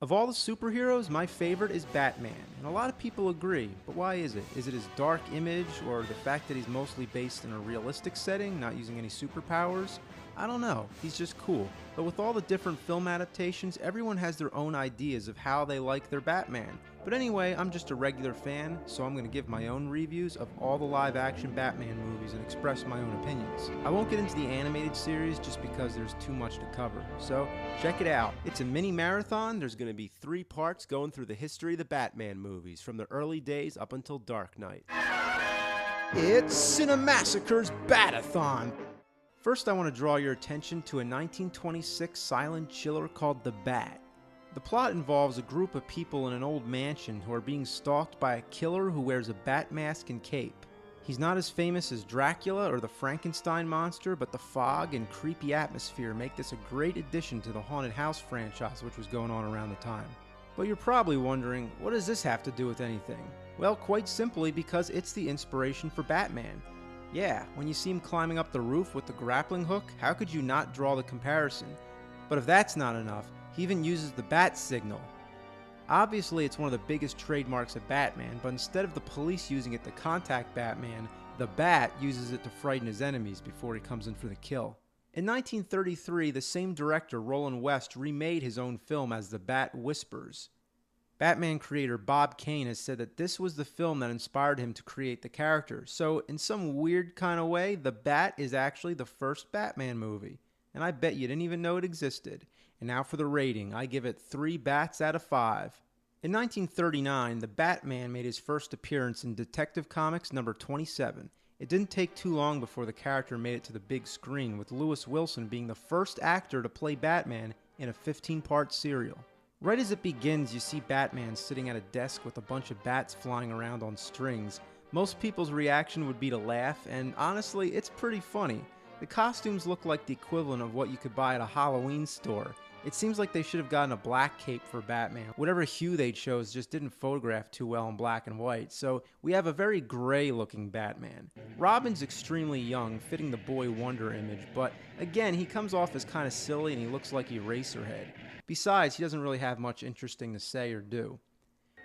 Of all the superheroes, my favorite is Batman, and a lot of people agree, but why is it? Is it his dark image, or the fact that he's mostly based in a realistic setting, not using any superpowers? I don't know, he's just cool. But with all the different film adaptations, everyone has their own ideas of how they like their Batman. But anyway, I'm just a regular fan, so I'm going to give my own reviews of all the live-action Batman movies and express my own opinions. I won't get into the animated series just because there's too much to cover, so check it out. It's a mini marathon. There's going to be 3 parts going through the history of the Batman movies, from the early days up until Dark Knight. It's Cinemassacre's Bat-a-thon! First, I want to draw your attention to a 1926 silent chiller called The Bat. The plot involves a group of people in an old mansion who are being stalked by a killer who wears a bat mask and cape. He's not as famous as Dracula or the Frankenstein monster, but the fog and creepy atmosphere make this a great addition to the haunted house franchise which was going on around the time. But you're probably wondering, what does this have to do with anything? Well, quite simply because it's the inspiration for Batman. Yeah, when you see him climbing up the roof with the grappling hook, how could you not draw the comparison? But if that's not enough, he even uses the bat signal. Obviously, it's one of the biggest trademarks of Batman, but instead of the police using it to contact Batman, the Bat uses it to frighten his enemies before he comes in for the kill. In 1933, the same director, Roland West, remade his own film as The Bat Whispers. Batman creator Bob Kane has said that this was the film that inspired him to create the character, so in some weird kind of way, The Bat is actually the first Batman movie. And I bet you didn't even know it existed. And now for the rating, I give it 3 bats out of 5. In 1939, the Batman made his first appearance in Detective Comics number 27. It didn't take too long before the character made it to the big screen, with Lewis Wilson being the first actor to play Batman in a 15-part serial. Right as it begins, you see Batman sitting at a desk with a bunch of bats flying around on strings. Most people's reaction would be to laugh, and honestly, it's pretty funny. The costumes look like the equivalent of what you could buy at a Halloween store. It seems like they should have gotten a black cape for Batman. Whatever hue they chose just didn't photograph too well in black and white, so we have a very gray-looking Batman. Robin's extremely young, fitting the boy wonder image, but again, he comes off as kind of silly and he looks like Eraserhead. Besides, he doesn't really have much interesting to say or do.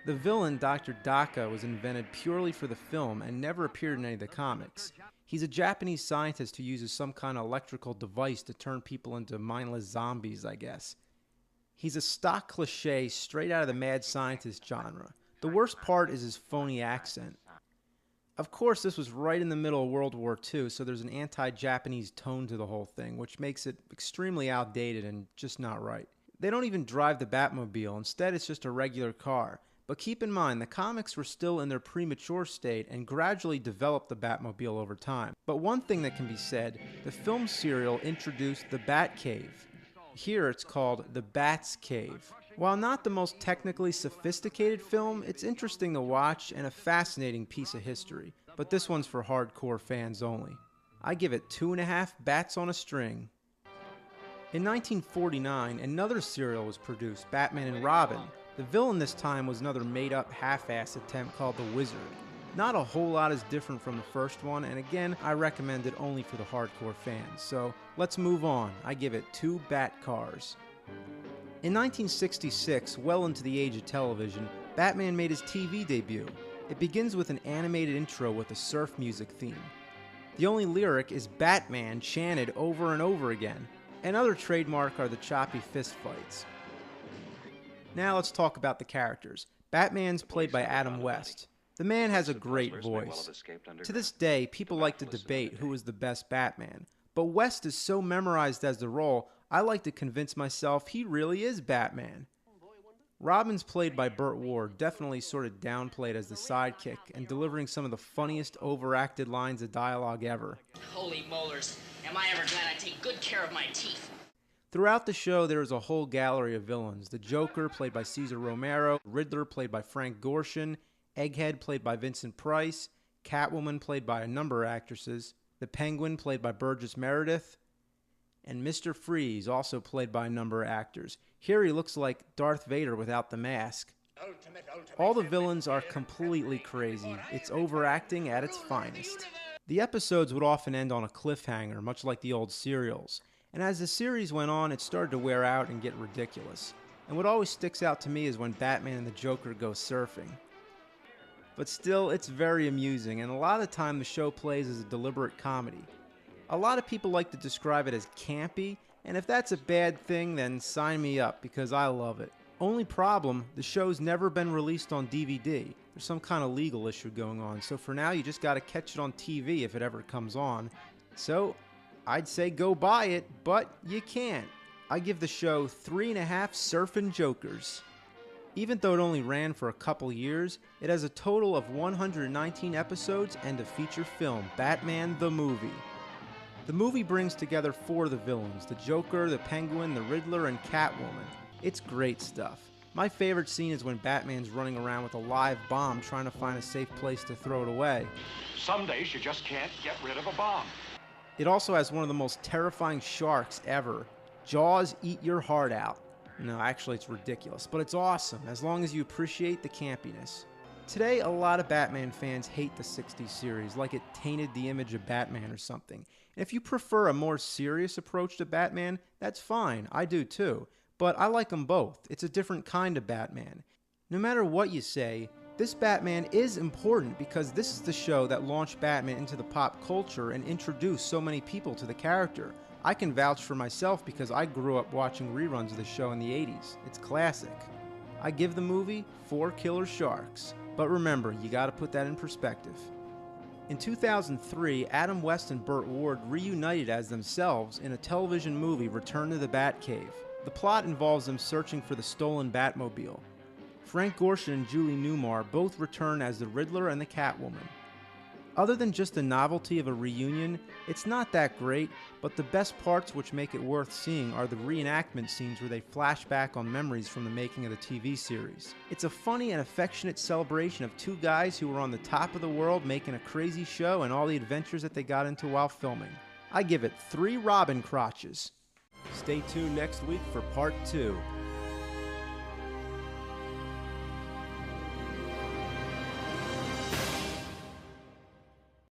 The villain, Dr. Daka, was invented purely for the film and never appeared in any of the comics. He's a Japanese scientist who uses some kind of electrical device to turn people into mindless zombies, I guess. He's a stock cliche straight out of the mad scientist genre. The worst part is his phony accent. Of course, this was right in the middle of World War II, so there's an anti-Japanese tone to the whole thing, which makes it extremely outdated and just not right. They don't even drive the Batmobile, instead it's just a regular car. But keep in mind, the comics were still in their premature state and gradually developed the Batmobile over time. But one thing that can be said, the film serial introduced the Batcave. Here it's called the Bat's Cave. While not the most technically sophisticated film, it's interesting to watch and a fascinating piece of history. But this one's for hardcore fans only. I give it 2.5 bats on a string. In 1949, another serial was produced, Batman and Robin. The villain this time was another made-up half-ass attempt called The Wizard. Not a whole lot is different from the first one, and again, I recommend it only for the hardcore fans. So, let's move on. I give it 2 bat cars. In 1966, well into the age of television, Batman made his TV debut. It begins with an animated intro with a surf music theme. The only lyric is Batman chanted over and over again. Another trademark are the choppy fist fights. Now let's talk about the characters. Batman's played by Adam West. The man has a great voice. To this day, people like to debate who is the best Batman. But West is so memorized as the role, I like to convince myself he really is Batman. Robin's played by Burt Ward, definitely sort of downplayed as the sidekick and delivering some of the funniest overacted lines of dialogue ever. Holy molars, am I ever glad I take good care of my teeth. Throughout the show, there is a whole gallery of villains. The Joker, played by Cesar Romero, Riddler, played by Frank Gorshin, Egghead, played by Vincent Price, Catwoman, played by a number of actresses, the Penguin, played by Burgess Meredith, and Mr. Freeze, also played by a number of actors. Here he looks like Darth Vader without the mask. All the villains are completely crazy. It's overacting at its finest. The episodes would often end on a cliffhanger, much like the old serials. And as the series went on, it started to wear out and get ridiculous. and what always sticks out to me is when Batman and the Joker go surfing. But still, it's very amusing, and a lot of the time the show plays as a deliberate comedy. A lot of people like to describe it as campy, and if that's a bad thing, then sign me up, because I love it. Only problem, the show's never been released on DVD. There's some kind of legal issue going on, so for now you just gotta catch it on TV if it ever comes on. So, I'd say go buy it, but you can't. I give the show 3.5 surfing jokers. Even though it only ran for a couple years, it has a total of 119 episodes and a feature film, Batman the Movie. The movie brings together 4 of the villains, the Joker, the Penguin, the Riddler, and Catwoman. It's great stuff. My favorite scene is when Batman's running around with a live bomb trying to find a safe place to throw it away. Some days you just can't get rid of a bomb. It also has one of the most terrifying sharks ever. Jaws eat your heart out. No, actually it's ridiculous, but it's awesome as long as you appreciate the campiness. Today, a lot of Batman fans hate the 60s series, like it tainted the image of Batman or something. And if you prefer a more serious approach to Batman, that's fine, I do too. But I like them both. It's a different kind of Batman. No matter what you say, this Batman is important because this is the show that launched Batman into the pop culture and introduced so many people to the character. I can vouch for myself because I grew up watching reruns of the show in the 80s. It's classic. I give the movie 4 killer sharks. But remember, you gotta put that in perspective. In 2003, Adam West and Burt Ward reunited as themselves in a television movie, Return to the Batcave. The plot involves them searching for the stolen Batmobile. Frank Gorshin and Julie Newmar both return as the Riddler and the Catwoman. Other than just the novelty of a reunion, it's not that great, but the best parts which make it worth seeing are the reenactment scenes where they flash back on memories from the making of the TV series. It's a funny and affectionate celebration of 2 guys who were on the top of the world making a crazy show and all the adventures that they got into while filming. I give it 3 Robin crotches. Stay tuned next week for part 2.